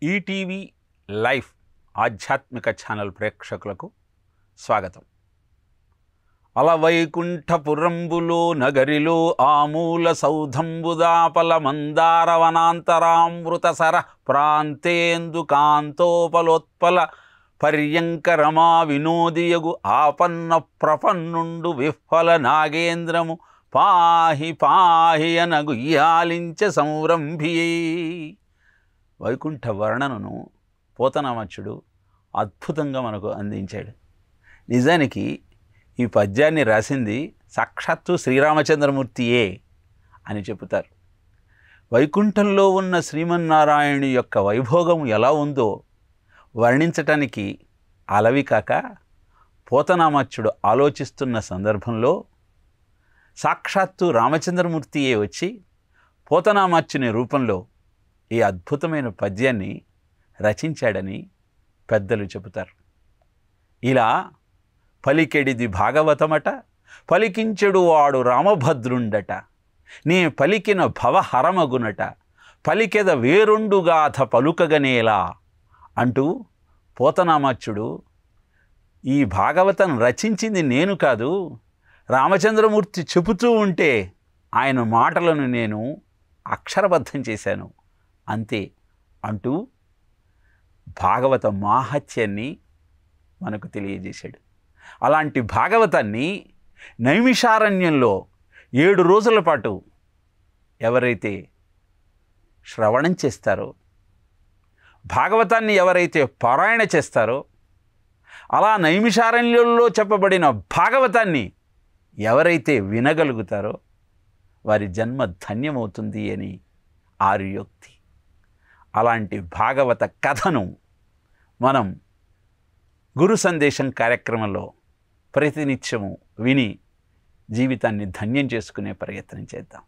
ETV life ఆధ్యాత్మిక channel ప్రేక్షకులకు స్వాగతం. అలవైకుంఠపురంబులో నగరిలో ఆమూల సౌధంబుదాపల మందారవనాంతరామృతసర ప్రాంతేందు కాంతోపలోత్పల పర్యంకరమా వినోదియగు ఆపన్న ప్రపన్నుండు విఫల నాగేంద్రము పాహి పాహి అనగుయ్యాలించ సంరంభియే. వైకుంఠ వర్ణనను పోతనామాచ్యుడు అద్భుతంగా మనకు అందించాడు. నిజానికి ఈ పద్యాన్ని రాసింది సాక్షాత్తు శ్రీరామచంద్రమూర్తియే అని చెబుతారు. వైకుంఠంలో ఉన్న శ్రీమన్నారాయణుని యొక్క వైభోగం ఎలా ఉందో వర్ణించటానికి అలవి కాక పోతనామాచ్యుడు ఆలోచిస్తున్న సందర్భంలో సాక్షాత్తు రామచంద్రమూర్తియే వచ్చి పోతనామాచ్యుని రూపంలో ఈ అద్భుతమైన పద్యాన్ని రచించాడని పెద్దలు చెబుతారు. ఇలా పలికెడిది భాగవతమట, పలికించెడు వాడు రామభద్రుండట, నీ పలికిన భవహరమగునట, పలికెద వేరుండుగాథ పలుకగనేలా అంటూ పోతనామాచ్యుడు ఈ భాగవతం రచించింది నేను కాదు, రామచంద్రమూర్తి చెబుతూ ఉంటే ఆయన మాటలను నేను అక్షరబద్ధం చేశాను అంతే అంటూ భాగవత మాహాత్యాన్ని మనకు తెలియజేశాడు. అలాంటి భాగవతాన్ని నైమిషారణ్యంలో 7 రోజుల పాటు ఎవరైతే శ్రవణం చేస్తారో, భాగవతాన్ని ఎవరైతే పారాయణ చేస్తారో, అలా నైమిషారణ్యంలో చెప్పబడిన భాగవతాన్ని ఎవరైతే వినగలుగుతారో వారి జన్మ ధన్యమవుతుంది అని ఆర్యోక్తి. అలాంటి భాగవత కథను మనం గురు సందేశం కార్యక్రమంలో ప్రతినిత్యము విని జీవితాన్ని ధన్యం చేసుకునే ప్రయత్నం చేద్దాం.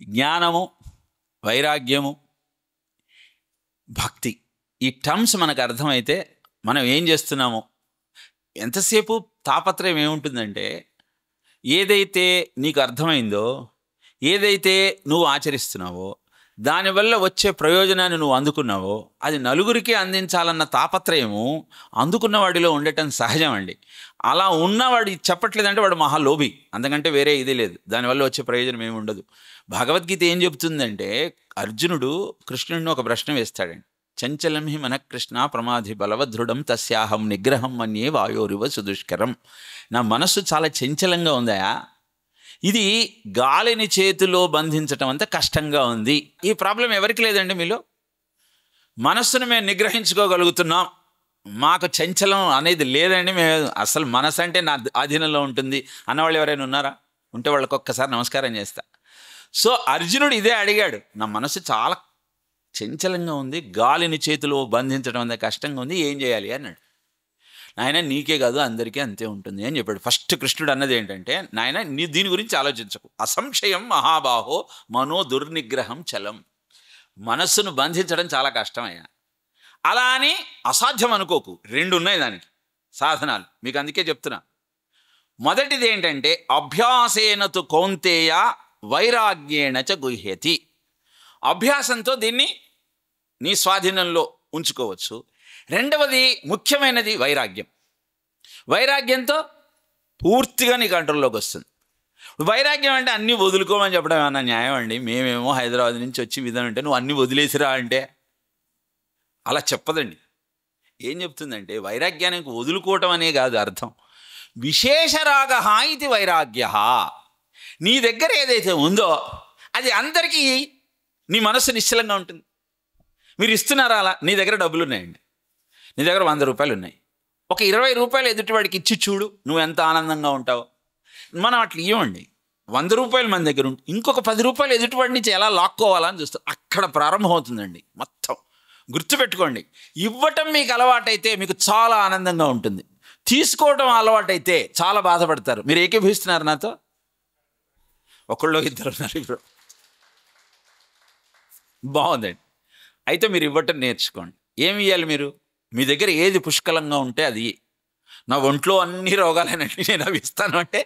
జ్ఞానము, వైరాగ్యము, భక్తి, ఈ టర్మ్స్ మనకు అర్థమైతే మనం ఏం చేస్తున్నామో, ఎంతసేపు తాపత్రయం ఏముంటుందంటే ఏదైతే నీకు అర్థమైందో, ఏదైతే నువ్వు ఆచరిస్తున్నావో, దానివల్ల వచ్చే ప్రయోజనాన్ని నువ్వు అందుకున్నావో అది నలుగురికి అందించాలన్న తాపత్రయము అందుకున్నవాడిలో ఉండటం సహజం అండి. అలా ఉన్నవాడు చెప్పట్లేదంటే వాడు మహాలోభి, అంతకంటే వేరే ఇది లేదు. దానివల్ల వచ్చే ప్రయోజనం ఏమి ఉండదు. భగవద్గీత ఏం చెబుతుందంటే, అర్జునుడు కృష్ణుడిని ఒక ప్రశ్న వేస్తాడండి. చంచలం హి మన కృష్ణ ప్రమాధి బలవదృఢం తస్యాహం నిగ్రహం మన్యే వాయోరివ సుదుష్కరం. నా మనస్సు చాలా చంచలంగా ఉందా, ఇది గాలిని చేతిలో బంధించటం అంత కష్టంగా ఉంది. ఈ ప్రాబ్లం ఎవరికి లేదండి మీలో? మనస్సును మేము నిగ్రహించుకోగలుగుతున్నాం, మాకు చంచలం అనేది లేదండి, మేము అసలు మనసు అంటే నా ఆధీనంలో ఉంటుంది అన్నవాళ్ళు ఎవరైనా ఉన్నారా? ఉంటే వాళ్ళకి ఒక్కసారి నమస్కారం చేస్తా. సో అర్జునుడు ఇదే అడిగాడు, నా మనసు చాలా చంచలంగా ఉంది, గాలిని చేతిలో బంధించడం అంత కష్టంగా ఉంది, ఏం చేయాలి అన్నాడు. నాయన నీకే కాదు అందరికీ అంతే ఉంటుంది అని చెప్పాడు. ఫస్ట్ కృష్ణుడు అన్నది ఏంటంటే, నాయన నీ దీని గురించి ఆలోచించకు, అసంశయం మహాబాహో మనో దుర్నిగ్రహం చలం. మనస్సును బంధించడం చాలా కష్టమయ్యా, అలా అని అసాధ్యం అనుకోకు. 2 ఉన్నాయి దానికి సాధనాలు, మీకు అందుకే చెప్తున్నా. మొదటిది ఏంటంటే అభ్యాసేనతు కౌంతేయ వైరాగ్యేణ చ గుహ్యతి. అభ్యాసంతో దీన్ని నీ స్వాధీనంలో ఉంచుకోవచ్చు. రెండవది ముఖ్యమైనది వైరాగ్యం. వైరాగ్యంతో పూర్తిగా నీ కంట్రోల్లోకి వస్తుంది. వైరాగ్యం అంటే అన్నీ వదులుకోమని చెప్పడం ఏమన్నా న్యాయం అండి? మేమేమో హైదరాబాద్ నుంచి వచ్చి విధానం అంటే నువ్వు అన్నీ వదిలేసిరా అంటే అలా చెప్పదండి. ఏం చెప్తుందంటే, వైరాగ్యానికి వదులుకోవటం అనే కాదు అర్థం, విశేషరాగ ఇది వైరాగ్య. నీ దగ్గర ఏదైతే ఉందో అది అందరికీ నీ మనస్సు నిశ్చలంగా ఉంటుంది. మీరు ఇస్తున్నారా? అలా నీ దగ్గర డబ్బులు ఉన్నాయండి, నీ దగ్గర 100 రూపాయలు ఉన్నాయి, ఒక 20 రూపాయలు ఎదుటివాడికి ఇచ్చి చూడు, నువ్వు ఎంత ఆనందంగా ఉంటావో. మనం అట్లా ఇవ్వండి, 100 రూపాయలు మన దగ్గర ఉంటే ఇంకొక 10 రూపాయలు ఎదుటివాడి నుంచి ఎలా లాక్కోవాలని చూస్తాం. అక్కడ ప్రారంభమవుతుందండి మొత్తం. గుర్తుపెట్టుకోండి, ఇవ్వటం మీకు అలవాటైతే మీకు చాలా ఆనందంగా ఉంటుంది, తీసుకోవటం అలవాటైతే చాలా బాధపడతారు. మీరు ఏకీభవిస్తున్నారు నాతో? ఒకళ్ళు ఇద్దరు ఉన్నారు ఇప్పుడు, బాగుందండి. అయితే మీరు ఇవ్వటం నేర్చుకోండి. ఏమి ఇవ్వాలి? మీరు మీ దగ్గర ఏది పుష్కలంగా ఉంటే అది. నా ఒంట్లో అన్ని రోగాలేనండి నేను అవి ఇస్తాను అంటే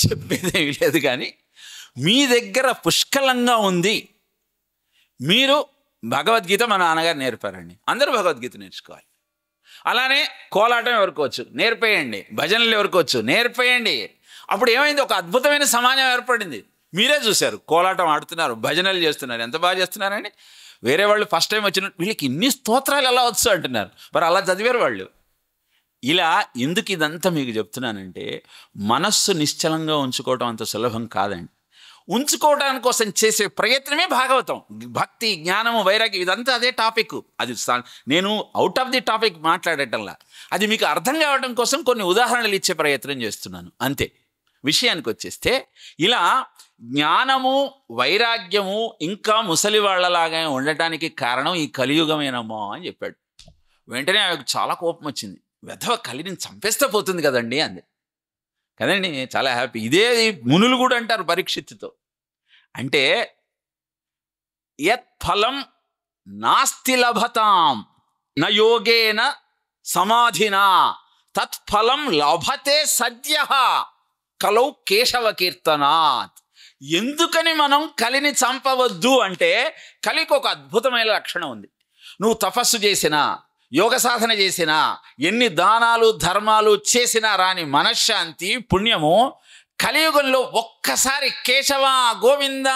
చెప్పేదేమీ లేదు. కానీ మీ దగ్గర పుష్కలంగా ఉంది. మీరు భగవద్గీత మా నాన్నగారు నేర్పారండి, అందరూ భగవద్గీత నేర్చుకోవాలి. అలానే కోలాటం ఎవరికి వచ్చు నేర్పేయండి, భజనలు ఎవరికి వచ్చు నేర్పేయండి. అప్పుడు ఏమైంది, ఒక అద్భుతమైన సమాజం ఏర్పడింది. మీరే చూశారు, కోలాటం ఆడుతున్నారు, భజనలు చేస్తున్నారు, ఎంత బాగా చేస్తున్నారని. వేరే వాళ్ళు ఫస్ట్ టైం వచ్చిన వీళ్ళకి ఇన్ని స్తోత్రాలు ఎలా వచ్చు అంటున్నారు. మరి అలా చదివారు వాళ్ళు. ఇలా ఎందుకు ఇదంతా మీకు చెప్తున్నానంటే, మనస్సు నిశ్చలంగా ఉంచుకోవటం అంత సులభం కాదండి. ఉంచుకోవడానికి కోసం చేసే ప్రయత్నమే భాగవతం. భక్తి, జ్ఞానము, వైరాగ్యం ఇదంతా అదే టాపిక్. అది నేను అవుట్ ఆఫ్ ది టాపిక్ మాట్లాడటంలా, అది మీకు అర్థం కావడం కోసం కొన్ని ఉదాహరణలు ఇచ్చే ప్రయత్నం చేస్తున్నాను అంతే. విషయానికి వచ్చేస్తే, ఇలా జ్ఞానము, వైరాగ్యము ఇంకా ముసలి వాళ్ళలాగా ఉండటానికి కారణం ఈ కలియుగమేనమ్మా అని చెప్పాడు. వెంటనే ఆమెకు చాలా కోపం వచ్చింది. వెధవ కలిని చంపేస్తే పోతుంది కదండి అంది. కదండి, చాలా హ్యాపీ. ఇదే మునులు కూడా అంటారు పరీక్షిత్తుతో. అంటే యత్ ఫలం నాస్తి లభతాం న యోగేన సమాధినా తత్ఫలం లభతే సద్యః కలౌ కేశవ కీర్తనాత్. ఎందుకని మనం కలిని చంపవద్దు అంటే, కలికి ఒక అద్భుతమైన లక్షణం ఉంది. నువ్వు తపస్సు చేసినా, యోగ సాధన చేసినా, ఎన్ని దానాలు ధర్మాలు చేసినా రాని మనశ్శాంతి, పుణ్యము కలియుగంలో ఒక్కసారి కేశవ గోవింద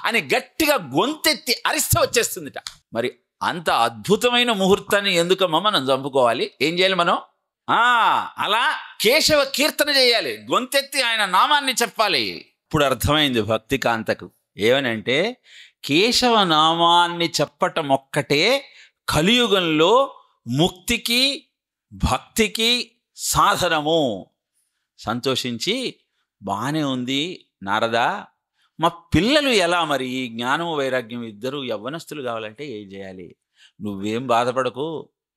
అని గట్టిగా గొంతెత్తి అరిస్తే వచ్చేస్తుందిట. మరి అంత అద్భుతమైన ముహూర్తాన్ని ఎందుకమ్మా మనం చంపుకోవాలి? ఏం చేయాలి మనం? అలా కేశవ కీర్తన చేయాలి, గొంతెత్తి ఆయన నామాన్ని చెప్పాలి. ఇప్పుడు అర్థమైంది భక్తి కాంతకు. ఏమనంటే, కేశవ నామాన్ని చెప్పటం ఒక్కటే కలియుగంలో ముక్తికి భక్తికి సాధనము. సంతోషించి, బాగానే ఉంది నారదా, మా పిల్లలు ఎలా మరి జ్ఞానము వైరాగ్యం ఇద్దరు యవ్వనస్తులు కావాలంటే ఏం చేయాలి? నువ్వేం బాధపడకు,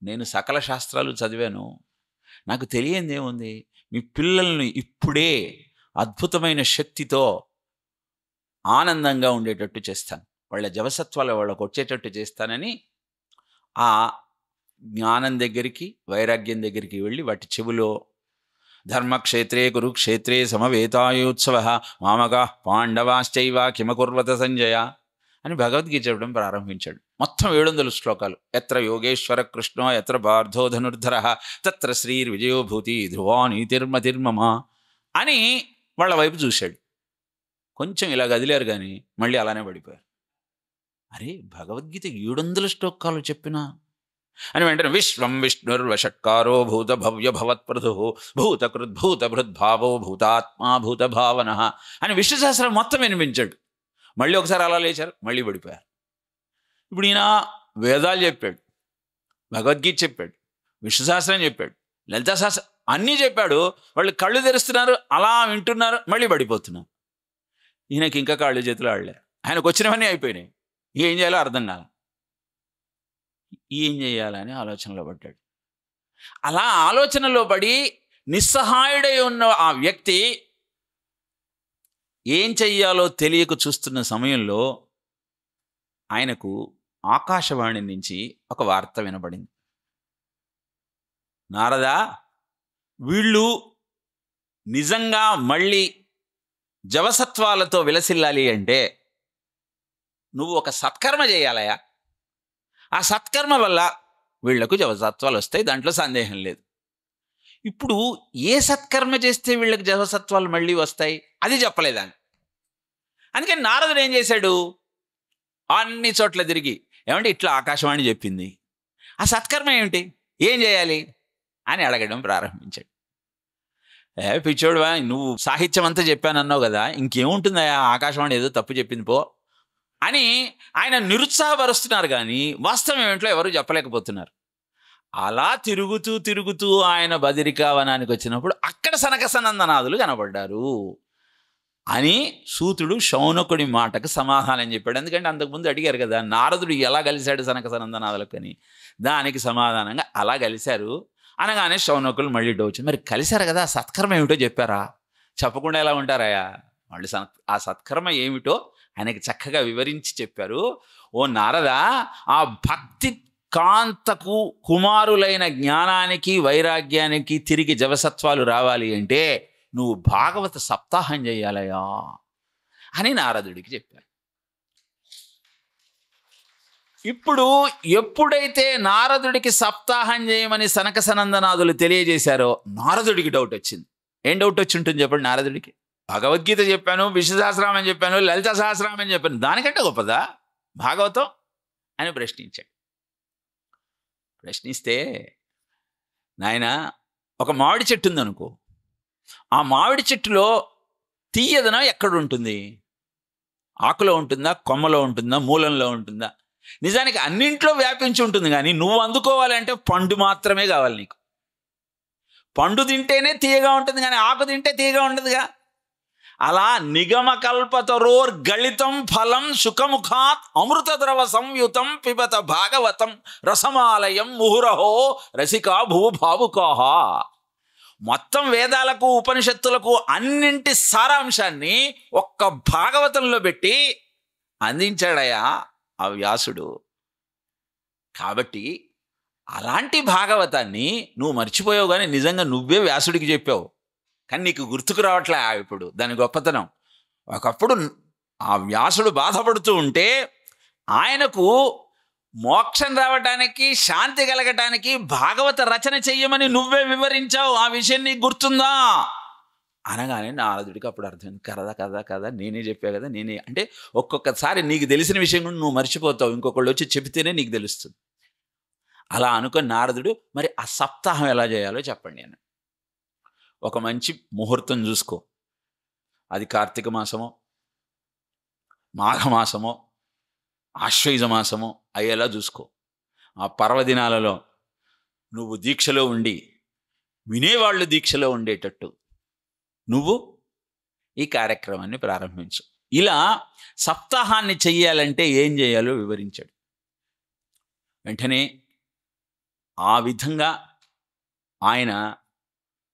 నేను సకల శాస్త్రాలు చదివాను, నాకు తెలియందేముంది, మీ పిల్లల్ని ఇప్పుడే అద్భుతమైన శక్తితో ఆనందంగా ఉండేటట్టు చేస్తాను, వాళ్ళ జవసత్వాలు వాళ్ళకు వచ్చేటట్టు చేస్తానని ఆ జ్ఞానం దగ్గరికి, వైరాగ్యం దగ్గరికి వెళ్ళి వాటి చెవులో ధర్మక్షేత్రే కురుక్షేత్రే సమవేతాయోత్సవ మామక పాండవాశ్చైవ కిమకుర్వత సంజయ అని భగవద్గీత చెప్పడం ప్రారంభించాడు. మొత్తం 700 శ్లోకాలు. ఎత్ర యోగేశ్వర కృష్ణో ఎత్ర పార్థో ధనుర్ధర తత్ర శ్రీర్విజయోభూతి ధ్రువా నీతిర్మతిర్మమ అని వాళ్ళ వైపు చూశాడు. కొంచెం ఇలా కదిలారు కానీ మళ్ళీ అలానే పడిపోయారు. అరే, భగవద్గీత 700 శ్లోకాలు చెప్పినా అని వెంటనే విశ్వం విష్ణుర్వషట్కారో భూత భవ్య భవత్ప్రధు భూతకృద్భూతభృద్భావో భూతాత్మా భూత భావన అని విష్ణు సహస్రం మొత్తం వినిపించాడు. మళ్ళీ ఒకసారి అలా లేచారు, మళ్ళీ పడిపోయారు. ఇప్పుడు ఈయన వేదాలు చెప్పాడు, భగవద్గీత చెప్పాడు, విష్ణు సహస్రం చెప్పాడు, లలితా సహస్రం అన్నీ చెప్పాడు. వాళ్ళు కళ్ళు తెరుస్తున్నారు, అలా వింటున్నారు, మళ్ళీ పడిపోతున్నారు. ఈయనకి ఇంకా కాళ్ళు చేతులు ఆడలే. ఆయనకు వచ్చినవన్నీ అయిపోయినాయి. ఏం చేయాలో అర్థం కాల. ఏం చేయాలని ఆలోచనలో పడ్డాడు. అలా ఆలోచనలో పడి నిస్సహాయుడై ఉన్న ఆ వ్యక్తి ఏం చెయ్యాలో తెలియక చూస్తున్న సమయంలో ఆయనకు ఆకాశవాణి నుంచి ఒక వార్త వినబడింది. నారదా, వీళ్ళు నిజంగా మళ్ళీ జవసత్వాలతో విలసిల్లాలి అంటే నువ్వు ఒక సత్కర్మ చేయాలయా. ఆ సత్కర్మ వల్ల వీళ్లకు జవసత్వాలు వస్తాయి, దాంట్లో సందేహం లేదు. ఇప్పుడు ఏ సత్కర్మ చేస్తే వీళ్ళకి జవసత్వాలు మళ్ళీ వస్తాయి అది చెప్పలేదాన్ని. అందుకని నారదుడు ఏం చేశాడు, అన్ని చోట్ల తిరిగి ఏమంటే ఇట్లా ఆకాశవాణి చెప్పింది, ఆ సత్కర్మ ఏమిటి, ఏం చేయాలి అని అడగడం ప్రారంభించాడు. పిచ్చోడువా, నువ్వు సాహిత్యం అంతా చెప్పానన్నావు కదా, ఇంకేముంటుందా, ఆకాశవాణి ఏదో తప్పు చెప్పింది పో అని ఆయన నిరుత్సాహపరుస్తున్నారు. కానీ వాస్తవం ఏమిటో ఎవరు చెప్పలేకపోతున్నారు. అలా తిరుగుతూ తిరుగుతూ ఆయన బదిరికావనానికి వచ్చినప్పుడు అక్కడ సనక సనందనాథులు కనబడ్డారు అని సూతుడు శౌనకుడి మాటకు సమాధానం చెప్పాడు. ఎందుకంటే అంతకుముందు అడిగారు కదా, నారదుడు ఎలా కలిశాడు సనక సనందనాథులకు అని. దానికి సమాధానంగా అలా కలిశారు అనగానే శౌనకులు మళ్ళీ డౌట్, మరి కలిశారు కదా, సత్కర్మ ఏమిటో చెప్పారా? చెప్పకుండా ఎలా ఉంటారాయా? వాళ్ళు ఆ సత్కర్మ ఏమిటో ఆయనకి చక్కగా వివరించి చెప్పారు. ఓ నారదా, ఆ భక్తి కాంతకు కుమారులైన జ్ఞానానికి వైరాగ్యానికి తిరిగి జవసత్వాలు రావాలి అంటే నువ్వు భాగవత సప్తాహం చేయాలయా అని నారదుడికి చెప్పారు. ఇప్పుడు ఎప్పుడైతే నారదుడికి సప్తాహం చేయమని సనక సనందనాథులు తెలియజేశారో నారదుడికి డౌట్ వచ్చింది. ఏం డౌట్ వచ్చి ఉంటుంది చెప్పండి నారదుడికి? భగవద్గీత చెప్పాను, విష్ణు సహస్రనామం చెప్పాను, లలిత సహస్రనామం చెప్పాను, దానికంటే గొప్పదా భాగవతం అని ప్రశ్నించాడు. ప్రశ్నిస్తే, నాయన ఒక మామిడి చెట్టు ఉందనుకో, ఆ మామిడి చెట్టులో తీయదనం ఎక్కడుంటుంది? ఆకులో ఉంటుందా, కొమ్మలో ఉంటుందా, మూలంలో ఉంటుందా? నిజానికి అన్నింట్లో వ్యాపించి ఉంటుంది. కానీ నువ్వు అందుకోవాలంటే పండు మాత్రమే కావాలి నీకు. పండు తింటేనే తీయగా ఉంటుంది, కానీ ఆకు తింటే తీయగా ఉండదుగా. అలా నిగమకల్పతరోర్ గళితం ఫలం శుకముఖాత్ అమృత ద్రవ సంయుతం పిబత భాగవతం రసమాలయం ముహురహో రసికా భూభావుకాహ. మొత్తం వేదాలకు ఉపనిషత్తులకు అన్నింటి సారాంశాన్ని ఒక్క భాగవతంలో పెట్టి అందించాడయా ఆ వ్యాసుడు. కాబట్టి అలాంటి భాగవతాన్ని నువ్వు మర్చిపోయావు, కానీ నిజంగా నువ్వే వ్యాసుడికి చెప్పావు, కానీ నీకు గుర్తుకు రావట్లే ఇప్పుడు దాని గొప్పతనం. ఒకప్పుడు ఆ వ్యాసుడు బాధపడుతూ ఉంటే ఆయనకు మోక్షం రావటానికి, శాంతి కలగటానికి భాగవత రచన చెయ్యమని నువ్వే వివరించావు. ఆ విషయం నీకు గుర్తుందా అనగానే నారదుడికి అప్పుడు అర్థమైంది, కదా నేనే చెప్పా కదా, నేనే అంటే ఒక్కొక్కసారి నీకు తెలిసిన విషయం కూడా నువ్వు మర్చిపోతావు, ఇంకొకళ్ళు వచ్చి చెబితేనే నీకు తెలుస్తుంది. అలా అనుకుని నారదుడు, మరి ఆ సప్తాహం ఎలా చేయాలో చెప్పండి అని. ఒక మంచి ముహూర్తం చూసుకో, అది కార్తీక మాసమో, మాఘమాసమో, ఆశ్వయుజ మాసమో అయ్యేలా చూసుకో. ఆ పర్వదినాలలో నువ్వు దీక్షలో ఉండి వినేవాళ్ళు దీక్షలో ఉండేటట్టు నువ్వు ఈ కార్యక్రమాన్ని ప్రారంభించు. ఇలా సప్తాహాన్ని చెయ్యాలంటే ఏం చేయాలో వివరించాడు. వెంటనే ఆ విధంగా ఆయన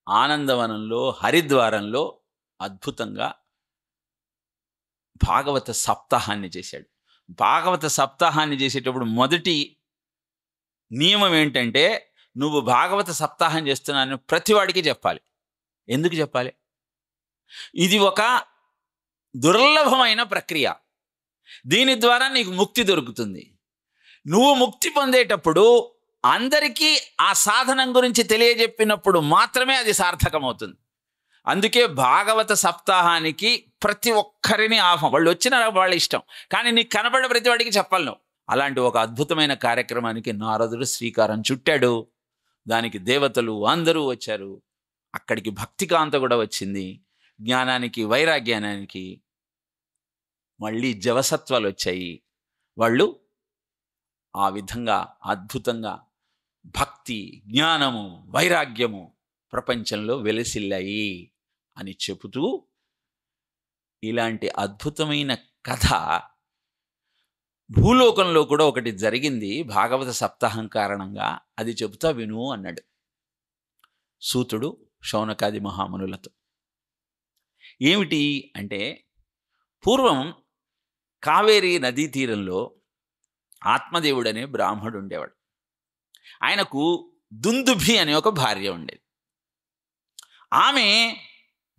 ఆనందవనంలో, హరిద్వారంలో అద్భుతంగా భాగవత సప్తాహాన్ని చేశాడు. భాగవత సప్తాహాన్ని చేసేటప్పుడు మొదటి నియమం ఏంటంటే, నువ్వు భాగవత సప్తాహం చేస్తున్నాను ప్రతివాడికి చెప్పాలి. ఎందుకు చెప్పాలి? ఇది ఒక దుర్లభమైన ప్రక్రియ. దీని ద్వారా నీకు ముక్తి దొరుకుతుంది. నువ్వు ముక్తి పొందేటప్పుడు అందరికీ ఆ సాధనం గురించి తెలియజెప్పినప్పుడు మాత్రమే అది సార్థకమవుతుంది. అందుకే భాగవత సప్తాహానికి ప్రతి ఒక్కరిని వాళ్ళు వచ్చిన వాళ్ళ ఇష్టం, కానీ నీకు కనబడే ప్రతి వాడికి చెప్పాలి నువ్వు. అలాంటి ఒక అద్భుతమైన కార్యక్రమానికి నారదుడు శ్రీకారం చుట్టాడు. దానికి దేవతలు అందరూ వచ్చారు. అక్కడికి భక్తికాంత కూడా వచ్చింది. జ్ఞానానికి, వైరాగ్యానికి మళ్ళీ జవసత్వాలు వచ్చాయి. వాళ్ళు ఆ విధంగా అద్భుతంగా భక్తి, జ్ఞానము, వైరాగ్యము ప్రపంచంలో వెలసిల్లాయి అని చెబుతూ, ఇలాంటి అద్భుతమైన కథ భూలోకంలో కూడా ఒకటి జరిగింది భాగవత సప్తాహం కారణంగా, అది చెబుతా విను అన్నాడు సూతుడు శౌనకాది మహామునులతో. ఏమిటి అంటే, పూర్వం కావేరీ నదీ తీరంలో ఆత్మదేవుడనే బ్రాహ్మడు ఉండేవాడు. ఆయనకు దుందుభి అనే ఒక భార్య ఉండేది. ఆమె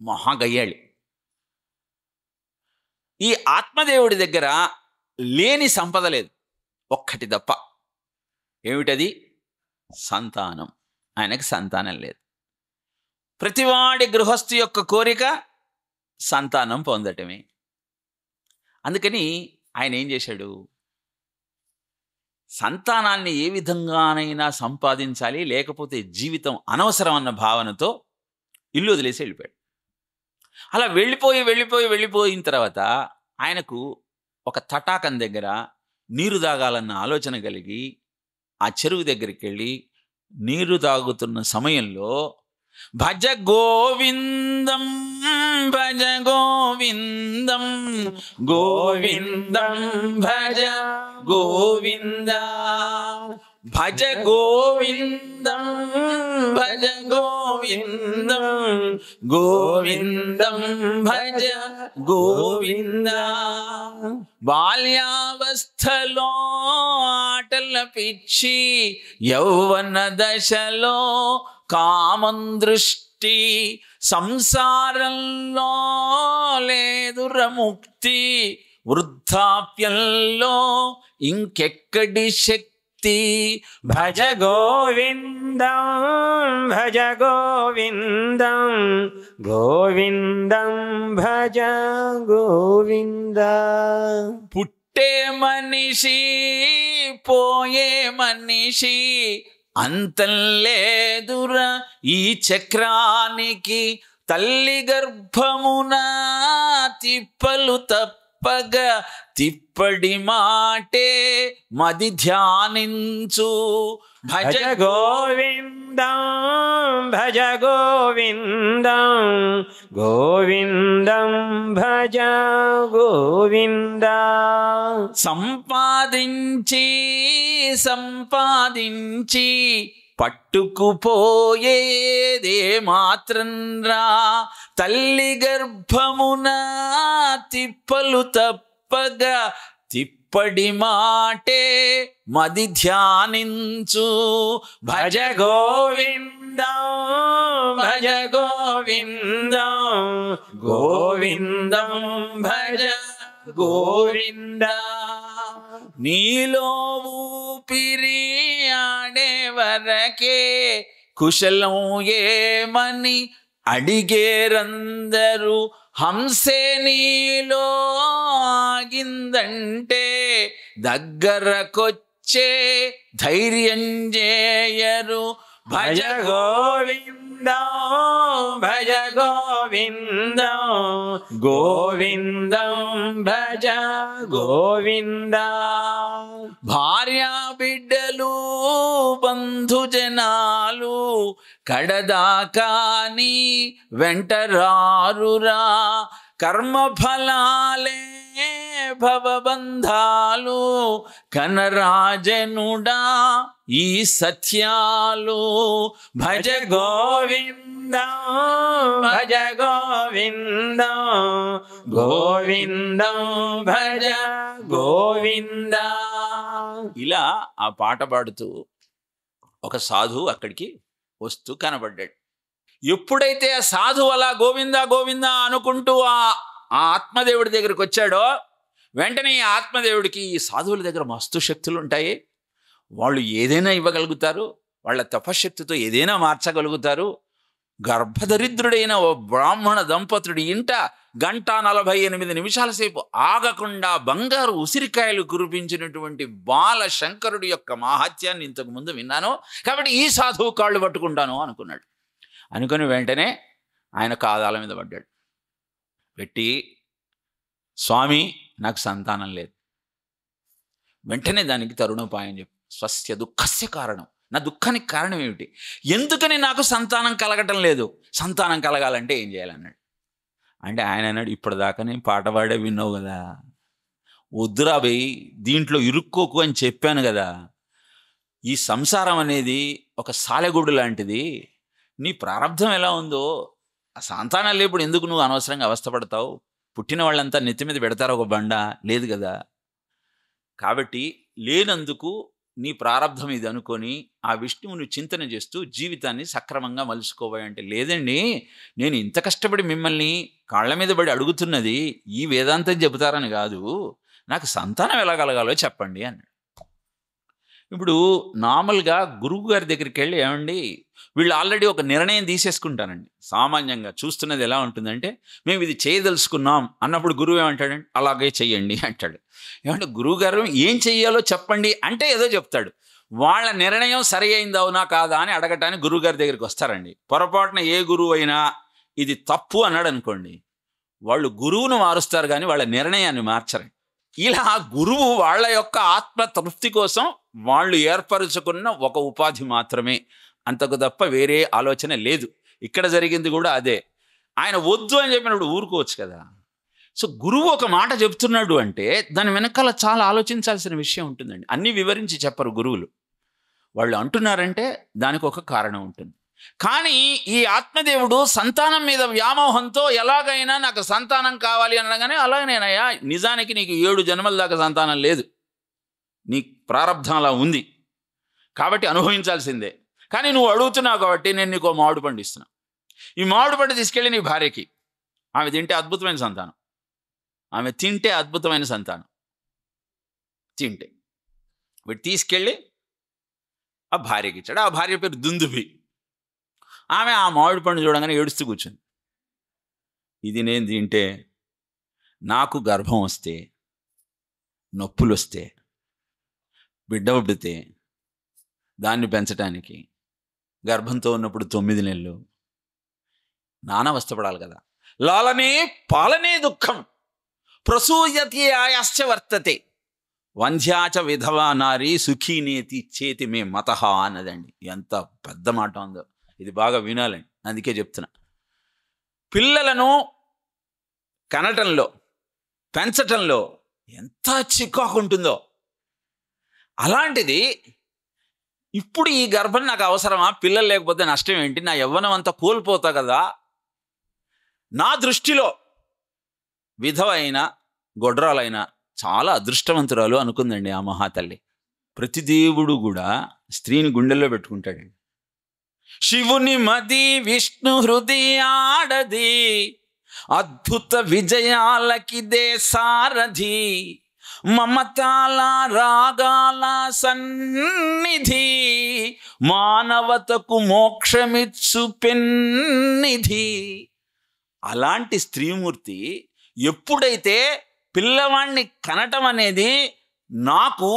మహాగయ్యాళి. ఈ ఆత్మదేవుడి దగ్గర లేని సంపద లేదు, ఒక్కటి తప్ప. ఏమిటది? సంతానం. ఆయనకు సంతానం లేదు. ప్రతివాడి గృహస్థు యొక్క కోరిక సంతానం పొందటమే. అందుకని ఆయన ఏం చేశాడు, సంతానాన్ని ఏ విధంగానైనా సంపాదించాలి, లేకపోతే జీవితం అనవసరం అన్న భావనతో ఇల్లు వదిలేసి వెళ్ళిపోయాడు. అలా వెళ్ళిపోయిన తర్వాత ఆయనకు ఒక తటాకం దగ్గర నీరు తాగాలన్న ఆలోచన కలిగి ఆ చెరువు దగ్గరికి వెళ్ళి నీరు తాగుతున్న సమయంలో భజ గోవిందం భజ గోవిందం గోవిందం భజ గోవింద భజ గోవిందం భజ గోవిందం గోవిందం భజ గోవింద. బాల్యావస్థలో ఆటల పిచ్చి, యౌవన దశలో కామం దృష్టి సృష్టి, సంసారంలో లేదుర ముక్తి, వృద్ధాప్యంలో ఇంకెక్కడి శక్తి. భజ గోవిందం భజ గోవిందం గోవిందం భజ గోవింద. పుట్టే మనిషి పోయే మనిషి, అంతం లేదురా ఈ చక్రానికి. తల్లి గర్భమున తిప్పలు తప్పగా, తిప్పడి మాటే మది ధ్యానించు. భజ గోవిందం భజ గోవిందం గోవిందం భజ గోవింద. సంపాదించి సంపాదించి పట్టుకుపోయేదే మాత్రం రా, తల్లి గర్భమున తిప్పలు తప్పగా, తిప్పడి మాటే మది ధ్యానించు. భజ గోవిందం భజ గోవిందం గోవిందం భజ గోవింద. నీలో ఊపిరి ఆడే వరకే కుశలం ఏమని అడిగేరందరూ. హంసే నీలో ఆగిందంటే దగ్గరకొచ్చే ధైర్యం చేయరు. భజ గోవిందం భజ గోవిందం గోవిందం భజ గోవింద. భార్యా బిడ్డలు బంధుజనాలు కడదాకాని వెంటరారురా, కర్మఫలాలే భవబంధాలు కనరాజనుడా ఈ సత్యాలు. భజ గోవిందం భజ గోవిందం గోవిందం భజ గోవింద. ఇలా ఆ పాట పాడుతూ ఒక సాధువు అక్కడికి వస్తూ కనబడ్డాడు. ఎప్పుడైతే ఆ సాధువు అలా గోవిందా గోవిందా అనుకుంటూ ఆ ఆత్మదేవుడి దగ్గరికి వచ్చాడో, వెంటనే ఈ ఆత్మదేవుడికి ఈ సాధువుల దగ్గర మస్తు శక్తులు ఉంటాయి. వాళ్ళు ఏదైనా ఇవ్వగలుగుతారు, వాళ్ళ తపశక్తితో ఏదైనా మార్చగలుగుతారు. గర్భదరిద్రుడైన ఓ బ్రాహ్మణ దంపతుడి ఇంట 1:48 నిమిషాల సేపు ఆగకుండా బంగారు ఉసిరికాయలు కురిపించినటువంటి బాలశంకరుడి యొక్క మాహాత్యాన్ని ఇంతకు ముందు విన్నాను, కాబట్టి ఈ సాధువు కాళ్ళు పట్టుకుంటాను అనుకున్నాడు. అనుకుని వెంటనే ఆయన కాదాల మీద పడ్డాడు. పెట్టి, స్వామి నాకు సంతానం లేదు. వెంటనే దానికి తరుణోపాయం చెప్పు. స్వస్య దుఃఖస్య కారణం, నా దుఃఖానికి కారణం ఏమిటి, ఎందుకని నాకు సంతానం కలగటం లేదు, సంతానం కలగాలంటే ఏం చేయాలన్నాడు. అంటే ఆయన అన్నాడు, ఇప్పటిదాకా నేను పాట పాడే విన్నావు కదా, వద్దురా బయ్ దీంట్లో ఇరుక్కోకు అని చెప్పాను కదా. ఈ సంసారం అనేది ఒక సాలెగూడు లాంటిది, నీ ప్రారంధం ఎలా ఉందో ఆ సంతానం లేప్పుడు ఎందుకు నువ్వు అనవసరంగా అవస్థపడతావు, పుట్టిన వాళ్ళంతా నెత్తి మీద పెడతారు ఒక బండ, లేదు కదా. కాబట్టి లేనందుకు నీ ప్రారంధం ఇది అనుకొని ఆ విష్ణువుని చింతన చేస్తూ జీవితాన్ని సక్రమంగా మలుచుకోవాలంటే, లేదండి నేను ఇంత కష్టపడి మిమ్మల్ని కాళ్ళ మీద పడి అడుగుతున్నది ఈ వేదాంతం చెబుతారని కాదు, నాకు సంతానం ఎలా కలగాలో చెప్పండి అన్నాడు. ఇప్పుడు నార్మల్గా గురువు గారి దగ్గరికి వెళ్ళి, ఏమండి వీళ్ళు ఆల్రెడీ ఒక నిర్ణయం తీసేసుకుంటానండి. సామాన్యంగా చూస్తున్నది ఎలా ఉంటుందంటే, మేము ఇది చేయదలుచుకున్నాం అన్నప్పుడు గురువు ఏమంటాడండి, అలాగే చెయ్యండి అంటాడు. ఏమంటే గురువుగారు ఏం చెయ్యాలో చెప్పండి అంటే ఏదో చెప్తాడు. వాళ్ళ నిర్ణయం సరి అయింది అవునా కాదా అని అడగటానికి గురువుగారి దగ్గరికి వస్తారండి. పొరపాటున ఏ గురువు అయినా ఇది తప్పు అన్నాడు అనుకోండి, వాళ్ళు గురువును మారుస్తారు కానీ వాళ్ళ నిర్ణయాన్ని మార్చరండి. ఇలా గురువు వాళ్ళ యొక్క ఆత్మ తృప్తి కోసం వాళ్ళు ఏర్పరచుకున్న ఒక ఉపాధి మాత్రమే, అంతకు తప్ప వేరే ఆలోచన లేదు. ఇక్కడ జరిగింది కూడా అదే. ఆయన వద్దు అని చెప్పినప్పుడు ఊరుకోవచ్చు కదా. సో గురువు ఒక మాట చెప్తున్నాడు అంటే దాని వెనకాల చాలా ఆలోచించాల్సిన విషయం ఉంటుందండి. అన్నీ వివరించి చెప్పరు గురువులు. వాళ్ళు అంటున్నారంటే దానికి ఒక కారణం ఉంటుంది. కానీ ఈ ఆత్మదేవుడు సంతానం మీద వ్యామోహంతో ఎలాగైనా నాకు సంతానం కావాలి అనగానే, అలాగనేనయ్యా నిజానికి నీకు 7 జన్మల దాకా సంతానం లేదు, నీ ప్రారంధం అలా ఉంది కాబట్టి అనుభవించాల్సిందే. కానీ నువ్వు అడుగుతున్నావు కాబట్టి నేను నీకు మామిడి పండు ఇస్తున్నా. ఈ మామిడి పండు తీసుకెళ్ళి నీ భార్యకి, ఆమె తింటే అద్భుతమైన సంతానం, తింటే వీడు తీసుకెళ్ళి ఆ భార్యకి ఇచ్చాడు. ఆ భార్య పేరు దుందుభి. ఆమె ఆ మామిడి పండు చూడగానే ఏడుస్తూ కూర్చుంది. ఇది నేను తింటే నాకు గర్భం వస్తే, నొప్పులు వస్తే, బిడ్డ పుడితే దాన్ని పెంచడానికి గర్భంతో ఉన్నప్పుడు 9 నెలలు నానా అవస్థపడాలి కదా. లాలనే పాలనే దుఃఖం ప్రసూయతి ఆయాశ్చ వర్తతే వంధ్యాచ విధవా నారీ సుఖీనేతి చేతి మే మతహ అన్నదండి. ఎంత పెద్ద మాట ఉందో, ఇది బాగా వినాలండి. అందుకే చెప్తున్నా, పిల్లలను కనటంలో పెంచటంలో ఎంత చికాకు ఉంటుందో, అలాంటిది ఇప్పుడు ఈ గర్భం నాకు అవసరమా? పిల్లలు లేకపోతే నష్టం ఏంటి? నా యవ్వనం అంతా కోల్పోతా కదా. నా దృష్టిలో విధవ అయినా గొడ్రాలైనా చాలా అదృష్టవంతురాలు అనుకుందండి ఆ మహాతల్లి. ప్రతి దేవుడు కూడా స్త్రీని గుండెల్లో పెట్టుకుంటాడండి. శివుని మది విష్ణు హృదయాడది అద్భుత విజయాలకిదే సారథి మమతాల రాగాల సన్నిధి మానవతకు మోక్షమిచ్చు పెన్నిధి. అలాంటి స్త్రీమూర్తి ఎప్పుడైతే పిల్లవాణ్ణి కనటం అనేది నాకు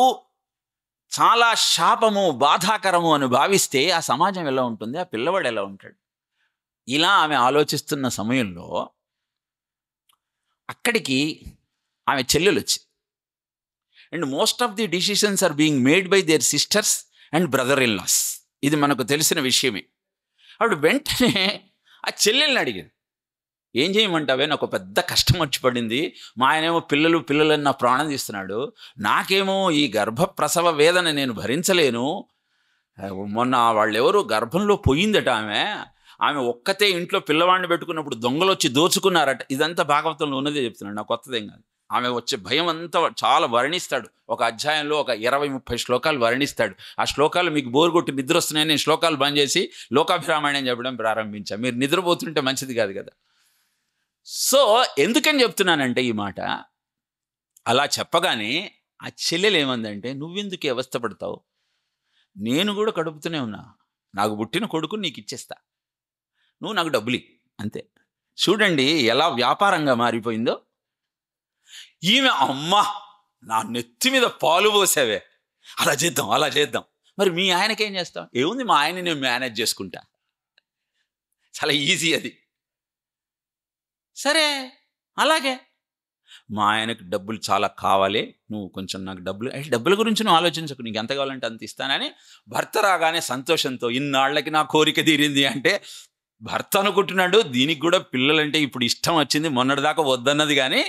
చాలా శాపము బాధాకరము అని భావిస్తే ఆ సమాజం ఎలా ఉంటుంది, ఆ పిల్లవాడు ఎలా ఉంటాడు? ఇలా ఆమె ఆలోచిస్తున్న సమయంలో అక్కడికి ఆమె చెల్లెలు వచ్చి, and most of the decisions are being made by their sisters and brother in laws. ఇది మనకు తెలిసిన విషయమే. అప్పుడు వెంటనే ఆ చెల్లెల్ని అడిగింది, ఏం చేయమంటావే, నాకు పెద్ద కష్టం వచ్చి పడింది, మా ఆయనేమో పిల్లలని నా ప్రాణం తీస్తున్నాడు, నాకేమో ఈ గర్భప్రసవ వేదన నేను భరించలేను. మొన్న వాళ్ళెవరో గర్భంలో పోయిందట ఆమె ఒక్కతే ఇంట్లో పిల్లవాడిని పెట్టుకున్నప్పుడు దొంగలు వచ్చి దోచుకున్నారట. ఇదంతా భాగవతంలో ఉన్నదే చెప్తున్నాడు, నాకు కొత్తదేం కాదు. ఆమె వచ్చే భయం అంతా చాలా వర్ణిస్తాడు. ఒక అధ్యాయంలో ఒక 20-30 శ్లోకాలు వర్ణిస్తాడు. ఆ శ్లోకాలు మీకు బోరు కొట్టి నిద్ర వస్తున్నాయని నేను శ్లోకాలు బంద్ చేసి లోకాభిరామాయణం చెప్పడం ప్రారంభించాను. మీరు నిద్రపోతుంటే మంచిది కాదు కదా. సో ఎందుకని చెప్తున్నానంటే ఈ మాట, అలా చెప్పగానే ఆ చెల్లెలు ఏమందంటే, నువ్వెందుకు అవస్థ పడతావు, నేను కూడా కడుపుతూనే ఉన్నా, నాకు పుట్టిన కొడుకు నీకు ఇచ్చేస్తా, నువ్వు నాకు డబ్బులు అంతే. చూడండి ఎలా వ్యాపారంగా మారిపోయిందో. ఈమె అమ్మ నా నెత్తి మీద పాలు పోసావే, అలా చేద్దాం. మరి మీ ఆయనకేం చేస్తాం? ఏముంది, మా ఆయన్ని నేను మేనేజ్ చేసుకుంటా, చాలా ఈజీ అది. సరే అలాగే, మా ఆయనకు డబ్బులు చాలా కావాలి, నువ్వు కొంచెం నాకు డబ్బుల గురించి నువ్వు ఆలోచించకు, నీకు ఎంత కావాలంటే అంత ఇస్తానని భర్త రాగానే సంతోషంతో, ఇన్నాళ్ళకి నా కోరిక తీరింది అంటే భర్త అనుకుంటున్నాడు, దీనికి కూడా పిల్లలంటే ఇప్పుడు ఇష్టం వచ్చింది, మొన్నటిదాకా వద్దన్నది, కానీ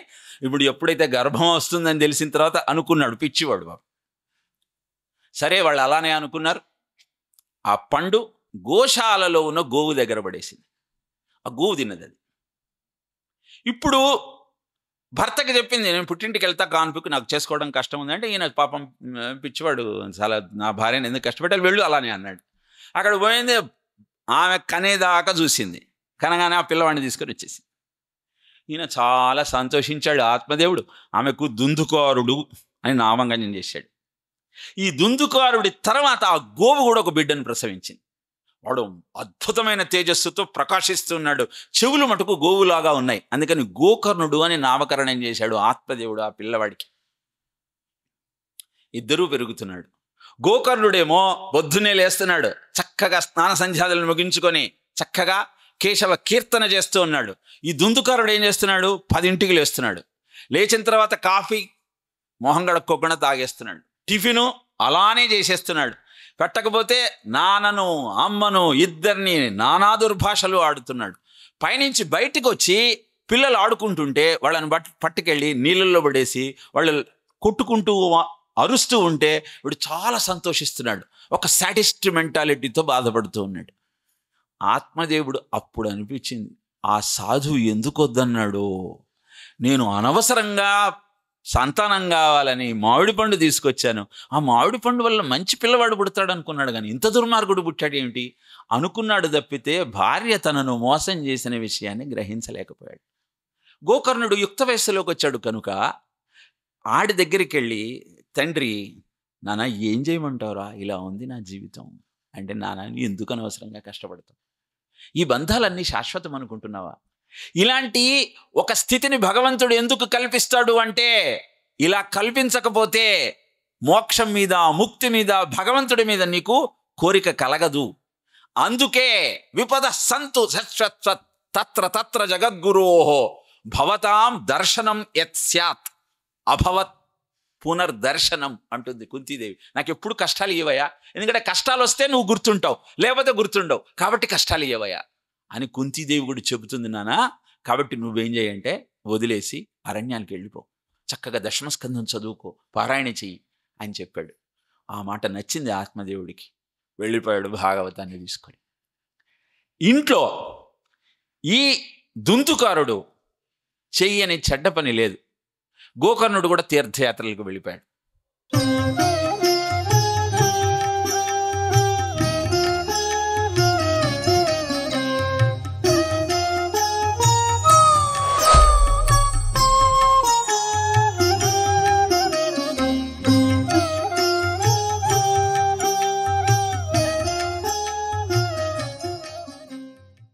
ఇప్పుడు ఎప్పుడైతే గర్భం వస్తుందని తెలిసిన తర్వాత అనుకున్నాడు, పిచ్చివాడు బాబు. సరే వాళ్ళు అలానే అనుకున్నారు. ఆ పండు గోశాలలో ఉన్న గోవు దగ్గర పడేసింది, ఆ గోవు తిన్నది. అది ఇప్పుడు భర్తకి చెప్పింది, నేను పుట్టింటికి వెళ్తా కాన్పుకి, నాకు చేసుకోవడం కష్టం ఉంది అంటే, ఈయన పాపం పిచ్చివాడు, చాలా నా భార్యను ఎందుకు కష్టపెట్టాలి, వెళ్ళు అలానే అన్నాడు. అక్కడ పోయింది, ఆమె కనేదాకా చూసింది, కనగానే ఆ పిల్లవాడిని తీసుకొని వచ్చేసింది. ఈయన చాలా సంతోషించాడు ఆత్మదేవుడు. ఆమెకు దుందుకారుడు అని నామకరణం చేశాడు. ఈ దుందుకారుడి తర్వాత ఆ గోవు కూడా ఒక బిడ్డను ప్రసవించింది. వాడు అద్భుతమైన తేజస్సుతో ప్రకాశిస్తున్నాడు, చెవులు మటుకు గోవులాగా ఉన్నాయి, అందుకని గోకర్ణుడు అని నామకరణం చేశాడు ఆత్మదేవుడు ఆ పిల్లవాడికి. ఇద్దరూ పెరుగుతున్నాడు. గోకర్ణుడేమో పొద్దున్నే లేస్తున్నాడు, చక్కగా స్నాన సంధ్యాదులను ముగించుకొని చక్కగా కేశవ కీర్తన చేస్తూ ఉన్నాడు. ఈ దుందుకారుడు ఏం చేస్తున్నాడు, 10ంటికి లేస్తున్నాడు. లేచిన తర్వాత కాఫీ మొహం గడుక్కోకుండా తాగేస్తున్నాడు, టిఫిను అలానే చేసేస్తున్నాడు. పెట్టకపోతే నాన్నను అమ్మను ఇద్దరిని నానా దుర్భాషలు ఆడుతున్నాడు. పైనుంచి బయటికి వచ్చి పిల్లలు ఆడుకుంటుంటే వాళ్ళని పట్టుకెళ్ళి నీళ్ళల్లో పడేసి వాళ్ళు కొట్టుకుంటూ అరుస్తూ ఉంటే వీడు చాలా సంతోషిస్తున్నాడు, ఒక సాటిస్ట్ మెంటాలిటీతో బాధపడుతూ ఉన్నాడు. ఆత్మదేవుడు అప్పుడు అనిపించింది, ఆ సాధువు ఎందుకు వద్దన్నాడో, నేను అనవసరంగా సంతానం కావాలని మామిడి పండు తీసుకొచ్చాను. ఆ మామిడి పండు వల్ల మంచి పిల్లవాడు పుడతాడు అనుకున్నాడు, కానీ ఇంత దుర్మార్గుడు పుట్టాడు ఏమిటి అనుకున్నాడు తప్పితే భార్య తనను మోసం చేసిన విషయాన్ని గ్రహించలేకపోయాడు. గోకర్ణుడు యుక్త వయస్సులోకి వచ్చాడు కనుక ఆడి దగ్గరికి వెళ్ళి, తండ్రి నాన్న ఏం చేయమంటావురా, ఇలా ఉంది నా జీవితం అంటే, నాన్న ఎందుకు అనవసరంగా కష్టపడతావు, ఈ బంధాలన్నీ శాశ్వతం అనుకుంటున్నావా, ఇలాంటి ఒక స్థితిని భగవంతుడు ఎందుకు కల్పిస్తాడు అంటే, ఇలా కల్పించకపోతే మోక్షం మీద ముక్తి మీద భగవంతుడి మీద నీకు కోరిక కలగదు. అందుకే విపద సంతు సత్వత్ తత్ర తత్ర జగద్గురోహో భవతాం దర్శనం యత్ స్యాత్ అభవత్ పునర్దర్శనం అంటుంది కుంతీదేవి. నాకు ఎప్పుడు కష్టాలు ఇవ్వయా, ఎందుకంటే కష్టాలు వస్తే నువ్వు గుర్తుంటావు, లేకపోతే గుర్తుండవు, కాబట్టి కష్టాలు ఇవ్వయా అని కుంతీదేవి కూడా చెబుతుంది. నాన్న కాబట్టి నువ్వేం చేయంటే వదిలేసి అరణ్యానికి వెళ్ళిపో, చక్కగా దశమస్కంధం చదువుకో, పారాయణ చెయ్యి అని చెప్పాడు. ఆ మాట నచ్చింది ఆత్మదేవుడికి. వెళ్ళిపోయాడు భాగవతాన్ని తీసుకొని. ఇంట్లో ఈ దుంతుకారుడు చెయ్యని చెడ్డ పని లేదు. గోకర్ణుడు కూడా తీర్థయాత్రలకు వెళ్ళిపోయాడు.